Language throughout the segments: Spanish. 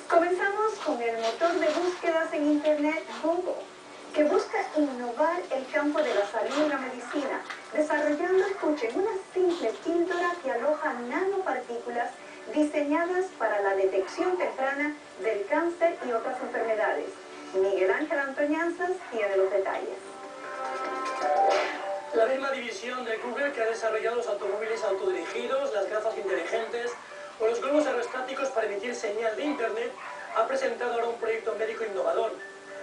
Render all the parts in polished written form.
Comenzamos con el motor de búsquedas en Internet Google, que busca innovar el campo de la salud y la medicina, desarrollando, escuchen, una simple píldora que aloja nanopartículas diseñadas para la detección temprana del cáncer y otras enfermedades. Miguel Ángel Antoñanzas tiene los detalles. La misma división de Google que ha desarrollado los automóviles autodirigidos, las gafas inteligentes o los globos aerostáticos para emitir señal de Internet ha presentado ahora un proyecto médico innovador.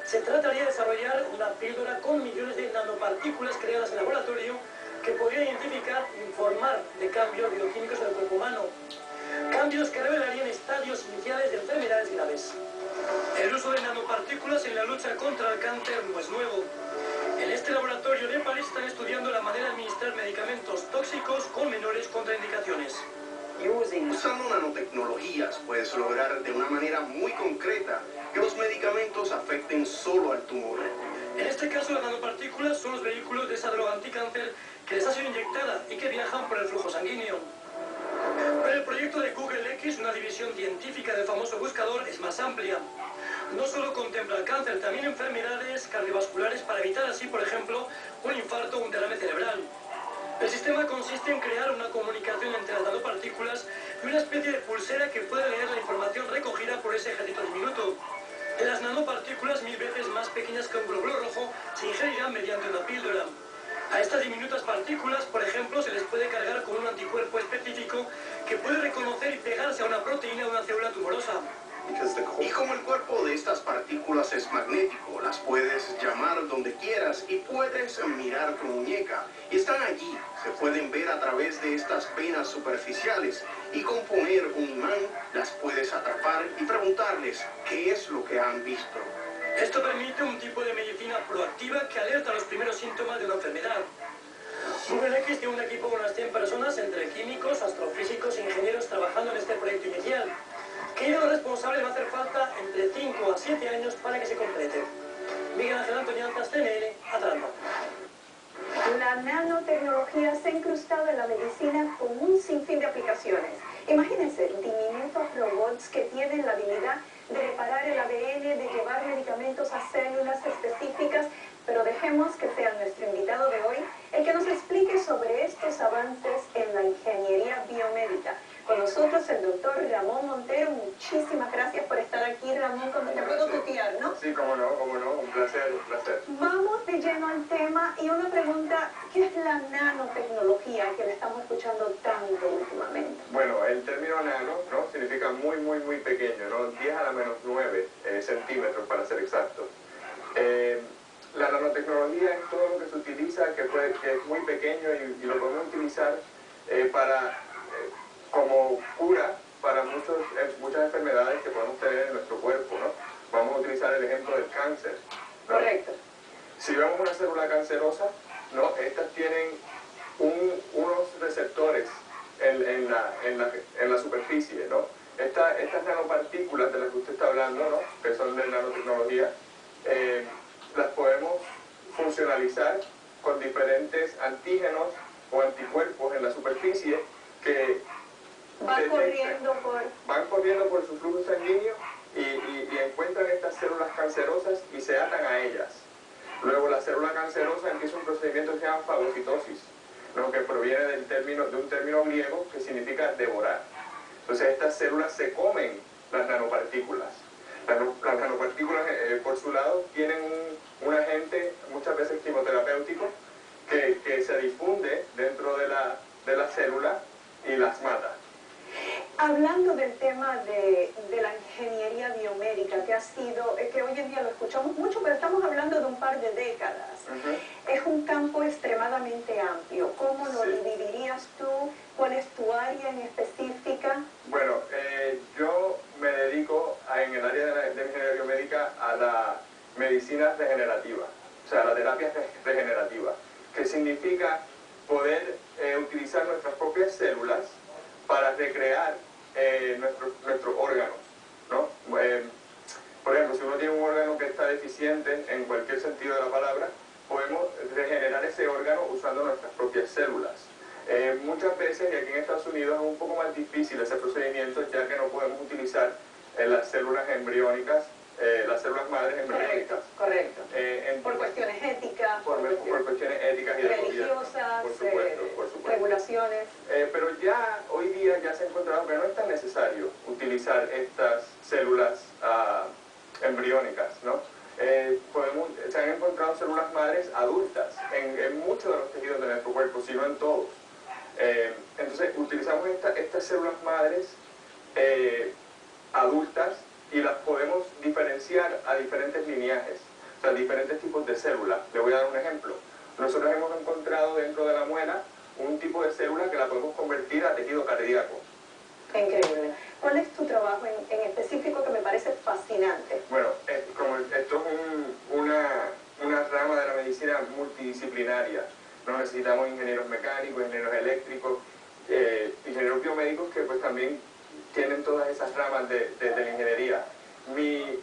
Se trataría de desarrollar una píldora con millones de nanopartículas creadas en laboratorio que podría identificar e informar de cambios bioquímicos en el cuerpo humano. Cambios que revelarían estadios iniciales de enfermedades graves. El uso de nanopartículas en la lucha contra el cáncer no es nuevo. En este laboratorio de París están estudiando la manera de administrar medicamentos tóxicos con menores contraindicaciones. Usando nanotecnologías puedes lograr de una manera muy concreta que los medicamentos afecten solo al tumor. En este caso, las nanopartículas son los vehículos de esa droga anticáncer que les ha sido inyectada y que viajan por el flujo sanguíneo. Pero el proyecto de Google X, una división científica del famoso buscador, es más amplia. No solo contempla el cáncer, también enfermedades cardiovasculares para evitar así, por ejemplo, un infarto o un derrame cerebral. El sistema consiste en crear una comunicación entre las nanopartículas y una especie de pulsera que puede leer la información recogida por ese ejército diminuto. Las nanopartículas, 1000 veces más pequeñas que un glóbulo rojo, se ingerirán mediante una píldora. A estas diminutas partículas, por ejemplo, se les puede cargar con un anticuerpo específico que puede reconocer y pegarse a una proteína de una célula tumorosa. Y como el cuerpo de estas partículas es magnético, las puedes llamar donde quieras y puedes mirar tu muñeca. Y están allí, se pueden ver a través de estas venas superficiales y con poner un imán las puedes atrapar y preguntarles qué es lo que han visto. Esto permite un tipo de medicina proactiva que alerta a los primeros síntomas de una enfermedad. Google X tiene un equipo con unas 100 personas, entre químicos, astrofísicos e ingenieros, trabajando en este proyecto inicial. Que los responsables va a hacer falta entre 5 a 7 años para que se complete. Miguel Ángel Antoñanzas, CNN, Atlanta. La nanotecnología se ha incrustado en la medicina con un sinfín de aplicaciones. Imagínense, diminutos robots que tienen la habilidad de reparar el ADN, de llevar medicamentos a células específicas, pero dejemos que sea nuestro invitado de hoy el que nos explique sobre estos avances en la ingeniería biomédica. Con nosotros el doctor Ramón Montero. Muchísimas gracias por estar aquí, Ramón. Como te puedo tutear, ¿no? Sí, cómo no, un placer, un placer. Vamos de lleno al tema y una pregunta: ¿qué es la nanotecnología que le estamos escuchando tanto últimamente? Bueno, el término nano, ¿no?, significa muy, muy, muy pequeño, ¿no? 10 a la menos 9 centímetros para ser exactos. La nanotecnología es todo lo que se utiliza, que es muy pequeño y lo podemos utilizar como cura para muchas enfermedades que podemos tener en nuestro cuerpo, ¿no? Vamos a utilizar el ejemplo del cáncer, ¿no? Correcto. Si vemos una célula cancerosa, ¿no?, estas tienen unos receptores en la superficie, ¿no? Estas nanopartículas de las que usted está hablando, ¿no?, que son de nanotecnología, las podemos funcionalizar con diferentes antígenos o anticuerpos en la superficie que van corriendo por su flujo sanguíneo y encuentran estas células cancerosas y se atan a ellas. Luego la célula cancerosa empieza un procedimiento que se llama fagocitosis, ¿no?, que proviene de un término griego que significa devorar. Entonces estas células se comen las nanopartículas. Las nanopartículas, por su lado, tienen un agente muchas veces quimioterapéutico que se difunde dentro de la célula y las mata. Hablando del tema de la ingeniería biomédica, que hoy en día lo escuchamos mucho, pero estamos hablando de un par de décadas. Es un campo extremadamente amplio. ¿Cómo lo dividirías tú? ¿Cuál es tu área en específica? Bueno, yo me dedico en el área de ingeniería biomédica a la medicina regenerativa, o sea, a la terapia regenerativa, que significa poder utilizar nuestras propias células para recrear nuestros órganos, ¿no? Por ejemplo, si uno tiene un órgano que está deficiente en cualquier sentido de la palabra, podemos regenerar ese órgano usando nuestras propias células. Muchas veces, y aquí en Estados Unidos es un poco más difícil ese procedimiento, ya que no podemos utilizar las células embriónicas, las células madres embriónicas. Correcto. Por cuestiones éticas, por cuestiones éticas y de religiosas, por supuesto. regulaciones. Pero ya hoy día ya se ha encontrado que no es tan necesario utilizar estas células embriónicas, ¿no? Se han encontrado células madres adultas en muchos de los tejidos de nuestro cuerpo, si no en todos. Entonces utilizamos estas células madres adultas y las podemos diferenciar a diferentes lineajes, o sea, diferentes tipos de células. Le voy a dar un ejemplo. Nosotros hemos encontrado dentro de la muela un tipo de célula que la podemos convertir a tejido cardíaco. Increíble. ¿Cuál es tu trabajo en específico que me parece fascinante? Bueno, como esto es una rama de la medicina multidisciplinaria. No necesitamos ingenieros mecánicos, ingenieros eléctricos, ingenieros biomédicos que pues también tienen todas esas ramas de la ingeniería. Mi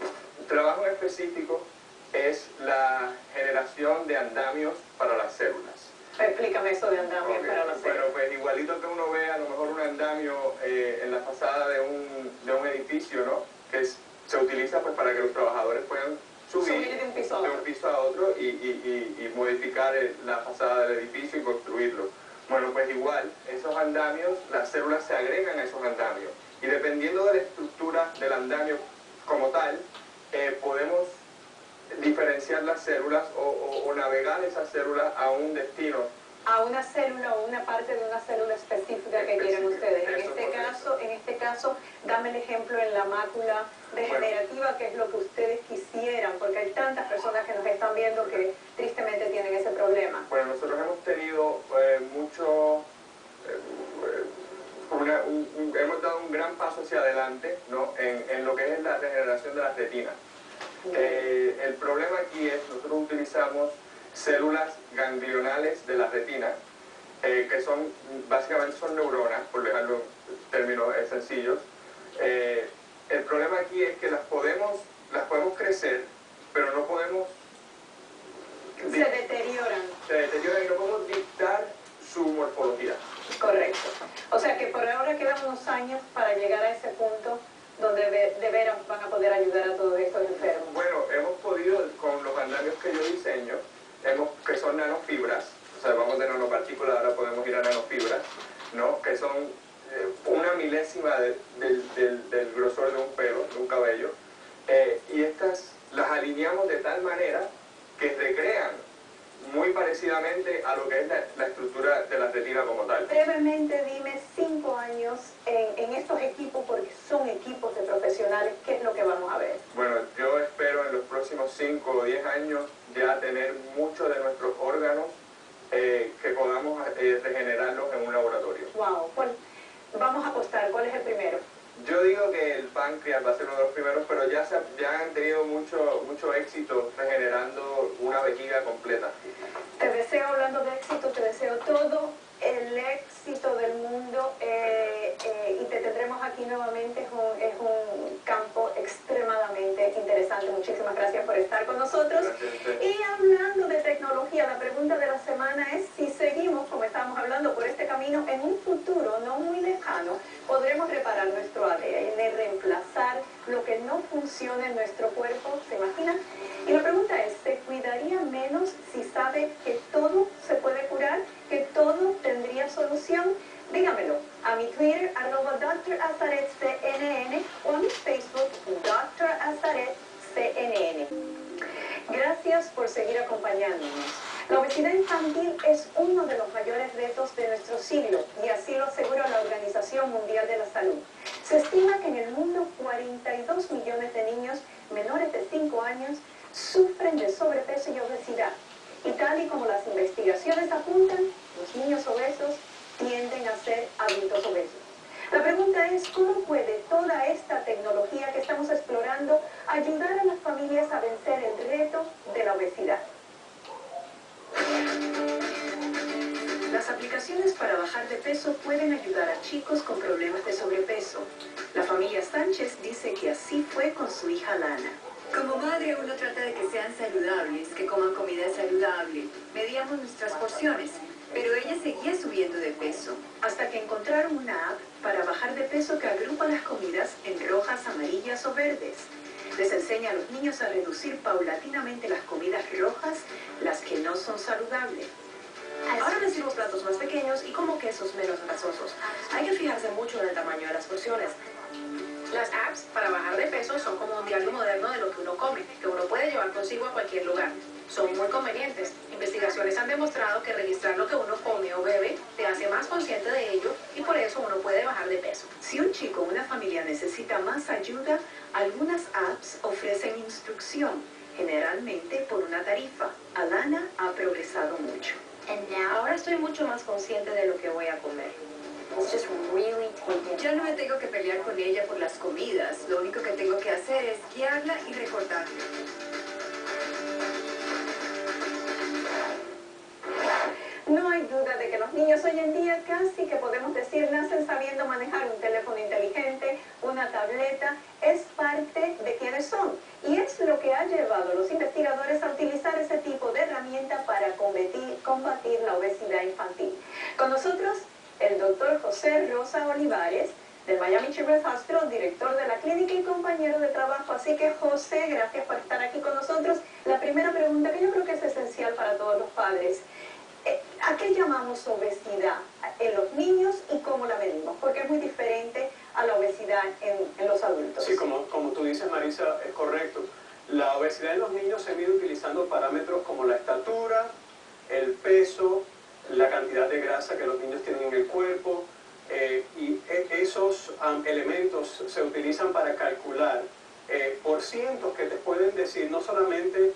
trabajo en específico es la generación de andamios para las células. Explícame eso de andamios para las células. Bueno, pues igualito que uno ve a lo mejor un andamio en la fachada de un edificio, ¿no? Que se utiliza pues para que los trabajadores puedan subir de un piso a otro y modificar la fachada del edificio y construirlo. Bueno, pues igual, esos andamios, las células se agregan a esos andamios. Y dependiendo de la estructura del andamio como tal, podemos diferenciar las células o navegar esas células a un destino. A una célula o una parte de una célula específica que quieren ustedes. En este caso, dame el ejemplo en la mácula degenerativa, que es lo que ustedes quisieran, porque hay tantas personas que nos están viendo que tristemente tienen ese problema. Bueno, nosotros hemos tenido hemos dado un gran paso hacia adelante, ¿no? en lo que es la regeneración de la retina. El problema aquí es, nosotros utilizamos células ganglionales de la retina, que básicamente son neuronas, por dejarlo en términos sencillos. El problema aquí es que las podemos crecer, pero no podemos... Se deterioran. Se deterioran y no podemos dictar su morfología. Correcto. O sea que por ahora quedan unos años para llegar a ese punto donde de veras van a poder ayudar a todos estos enfermos. Bueno, hemos podido, con los andamios que yo diseño, que son nanofibras, o sea, vamos de nanopartículas, ahora podemos ir a nanofibras, ¿no? Que son una milésima del grosor de un pelo, de un cabello, y estas las alineamos de tal manera que recrean muy parecidamente a lo que es la estructura de la retina como tal. Brevemente dime 5 años en estos equipos, porque son equipos de profesionales, ¿qué es lo que vamos a ver? Bueno, yo espero en los próximos 5 o 10 años ya tener muchos de nuestros órganos que podamos regenerarlos en un laboratorio. Wow, vamos a apostar, ¿cuál es el primero? Yo digo que el páncreas va a ser uno de los primeros, pero ya han tenido mucho éxito regenerando una vejiga completa. Te deseo, hablando de éxito, te deseo todo el éxito del mundo y te tendremos aquí nuevamente. Es un campo extremadamente interesante. Muchísimas gracias por estar con nosotros. Y hablando de tecnología, la pregunta de la semana es si seguimos, como estábamos hablando, por este camino, en un futuro no muy lejano, podremos reparar nuestro ADN, reemplazar lo que no funciona en nuestro cuerpo, ¿se imaginan? Y la pregunta es, ¿se cuidaría menos si sabe que todo se puede curar, que todo tendría solución? Dígamelo a mi Twitter, @DrAzaretCNN, o a mi Facebook, DrAzaretCNN. Gracias por seguir acompañándonos. La obesidad infantil es uno de los mayores retos de nuestro siglo, y así lo asegura la Organización Mundial de la Salud. Se estima que en el mundo 42 millones de niños menores de 5 años sufren de sobrepeso y obesidad. Y tal y como las investigaciones apuntan, los niños obesos tienden a ser adultos obesos. La pregunta es, ¿cómo puede toda esta tecnología que estamos explorando ayudar a las familias a vencer el reto de la obesidad? Las aplicaciones para bajar de peso pueden ayudar a chicos con problemas de sobrepeso. La familia Sánchez dice que así fue con su hija Lana. Como madre, uno trata de que sean saludables, que coman comida saludable. Medíamos nuestras porciones. pero ella seguía subiendo de peso. Hasta que encontraron una app para bajar de peso que agrupa las comidas en rojas, amarillas o verdes. Les enseña a los niños a reducir paulatinamente las comidas rojas, las que no son saludables. Ahora les sirvo platos más pequeños y como quesos menos grasosos. Hay que fijarse mucho en el tamaño de las porciones. Las apps para bajar de peso son como un diario moderno de lo que uno come, que uno puede llevar consigo a cualquier lugar. Son muy convenientes. Investigaciones han demostrado que registrar lo que uno come o bebe te hace más consciente de ello y por eso uno puede bajar de peso. Si un chico o una familia necesita más ayuda, algunas apps ofrecen instrucción, generalmente por una tarifa. Alana ha progresado mucho. Ahora estoy mucho más consciente de lo que voy a comer. Ya no me tengo que pelear con ella por las comidas. Lo único que tengo que hacer es guiarla y recordarla. No hay duda de que los niños hoy en día casi que podemos decir nacen sabiendo manejar un teléfono inteligente, una tableta, es parte de quienes son. Y es lo que ha llevado a los investigadores a utilizar ese tipo de herramienta para combatir la obesidad infantil. Con nosotros, el doctor José Rosa Olivares, del Miami Children's Hospital, director de la clínica y compañero de trabajo. Así que, José, gracias por estar aquí con nosotros. La primera pregunta, que yo creo que es esencial para todos los padres. ¿A qué llamamos obesidad en los niños y cómo la medimos? Porque es muy diferente a la obesidad en los adultos. Sí, como tú dices, Marisa, es correcto. La obesidad en los niños se mide utilizando parámetros como la estatura, el peso, la cantidad de grasa que los niños tienen en el cuerpo, y esos elementos se utilizan para calcular por cientos que te pueden decir no solamente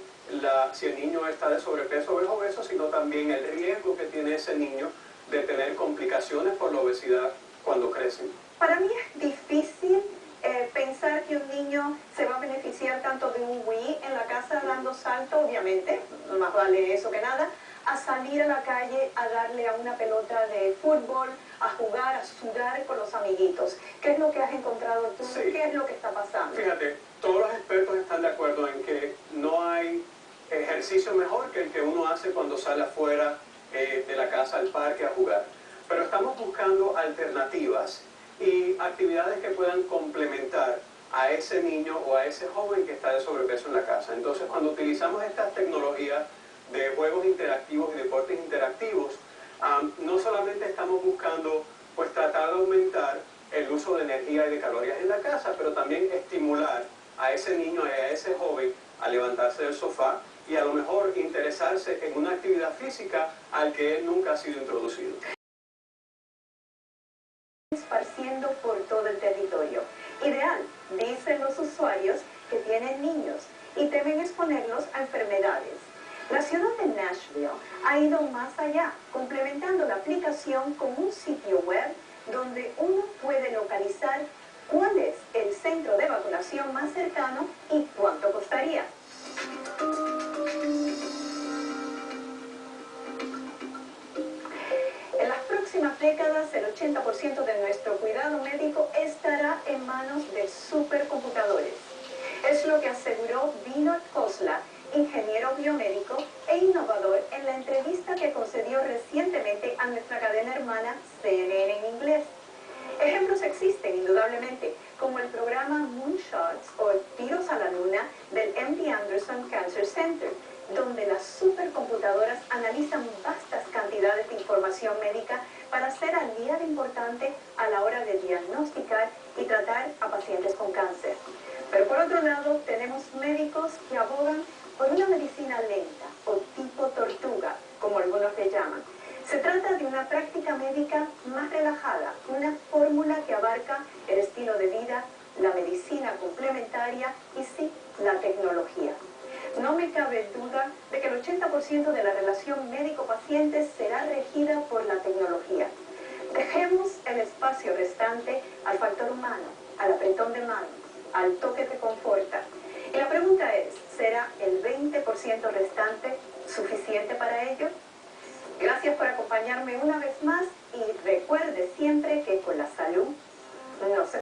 si el niño está de sobrepeso o es obeso, sino también el riesgo que tiene ese niño de tener complicaciones por la obesidad cuando crecen. Para mí es difícil pensar que un niño se va a beneficiar tanto de un Wii en la casa dando salto, obviamente, más vale eso que nada, a salir a la calle a darle a una pelota de fútbol, a jugar, a sudar con los amiguitos. ¿Qué es lo que has encontrado tú? Sí. ¿Qué es lo que está pasando? Fíjate, todos los expertos están de acuerdo en que no hay ejercicio mejor que el que uno hace cuando sale afuera de la casa al parque a jugar. Pero estamos buscando alternativas y actividades que puedan complementar a ese niño o a ese joven que está de sobrepeso en la casa. Entonces, cuando utilizamos estas tecnologías de juegos interactivos y deportes interactivos, no solamente estamos buscando pues tratar de aumentar el uso de energía y de calorías en la casa, pero también estimular a ese niño y a ese joven a levantarse del sofá y a lo mejor interesarse en una actividad física al que él nunca ha sido introducido. Esparciendo por todo el territorio. Ideal, dicen los usuarios que tienen niños y temen exponerlos a enfermedades. La ciudad de Nashville ha ido más allá, complementando la aplicación con un sitio web donde uno puede localizar cuál es el centro de vacunación más cercano y cuánto costaría. En las próximas décadas, el 80% de nuestro cuidado médico estará en manos de supercomputadores. Es lo que aseguró Vinod Khosla, ingeniero biomédico e innovador, en la entrevista que concedió recientemente a nuestra cadena hermana CNN en inglés. Ejemplos existen, indudablemente, como el programa Moonshots o Tiros a la Luna del MD Anderson Cancer Center, donde las supercomputadoras analizan vastas cantidades de información médica para ser aliado importante a la hora de diagnosticar y tratar a pacientes con cáncer. Pero por otro lado, tenemos médicos que abogan por una medicina lenta o tipo tortuga, como algunos le llaman. Se trata de una práctica médica más relajada, una fórmula que abarca el estilo de vida, la medicina complementaria y sí, la tecnología. No me cabe duda de que el 80% de la relación médico-paciente será regida por la tecnología. Dejemos el espacio restante al factor humano, al apretón de manos, al toque que conforta. Y la pregunta es, ¿será el 20% restante suficiente para ello? Gracias por acompañarme una vez más y recuerde siempre que con la salud no se